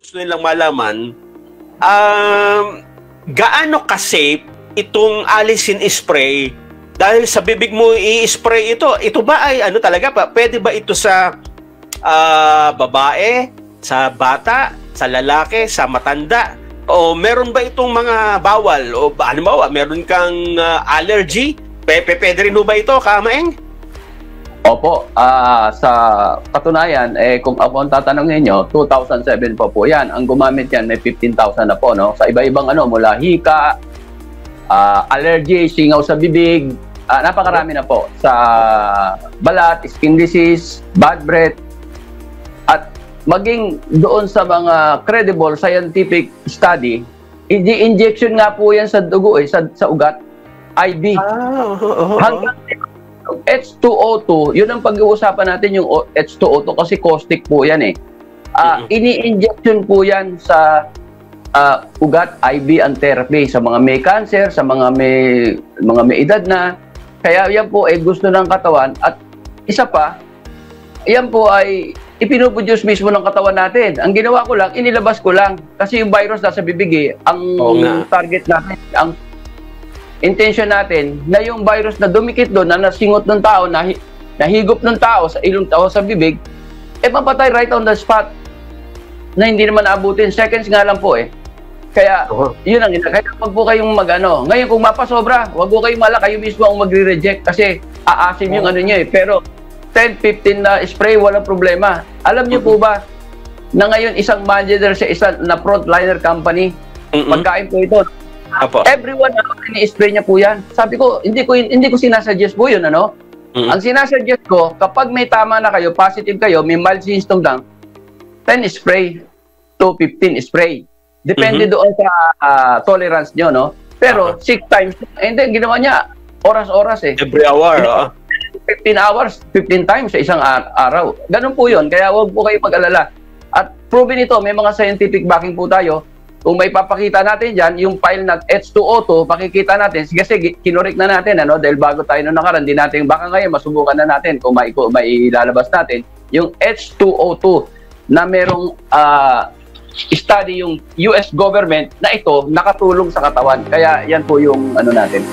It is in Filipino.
gusto nilang malaman, gaano ka-safe itong alisin spray dahil sa bibig mo i-spray ito? Ito ba ay ano talaga pa? Pwede ba ito sa babae, sa bata, sa lalaki, sa matanda? O meron ba itong mga bawal? O ano ba? Meron kang allergy? Pwede rin ba ito, Kamaeng? Opo, sa katunayan, kung ako ang tatanungin nyo, 2007 po yan. Ang gumamit yan, may 15,000 na po, no? Sa iba-ibang mula hika, allergy, singaw sa bibig, napakarami na po. Sa balat, skin disease, bad breath, at maging doon sa mga credible scientific study, injection nga po yan sa dugo, sa ugat, IV. Hanggang H2O2, yun ang pag-uusapan natin, yung H2O2 kasi caustic po yan ini-injection po yan sa ugat, IV and therapy sa mga may cancer, sa mga may edad na. Kaya yan po ay gusto ng katawan. At isa pa, yan po ay ipinuproduce mismo ng katawan natin. Ang ginawa ko lang, inilabas ko lang. Kasi yung virus nasa bibig ang target natin, ang intention natin na yung virus na dumikit doon, na nasingot ng tao, nahigop ng tao sa ilong tao sa bibig, mapatay right on the spot na hindi naman abutin. Seconds nga lang po Kaya, yun ang ina. Kaya wag po kayong Ngayon, kung mapasobra, wag po kayong kayo mismo ang magre-reject kasi aasim yung niya Pero, 10-15 na spray, walang problema. Alam niyo po ba na ngayon isang manager sa isang na frontliner company, pagkain po ito, everyone ini-spray niya po yan. Sabi ko, hindi ko sinasuggest po yun, Ang sinasuggest ko, kapag may tama na kayo, positive kayo, may mild symptom lang, 10 spray to 15 spray. Depende doon sa tolerance nyo, no? Pero 6 times, hindi, ginawa niya oras-oras Every hour, 15 hours, 15 times sa isang araw. Ganun po yun, kaya huwag po kayo mag-alala. At proven ito, may mga scientific backing po tayo. Kung may papakita natin dyan, yung file na H2O2, pakikita natin, kasi kinorek na natin, dahil bago tayo nung nakaraan, di natin, baka ngayon masubukan na natin kung may ilalabas natin, yung H2O2 na merong study yung US government na ito nakatulong sa katawan. Kaya yan po yung natin.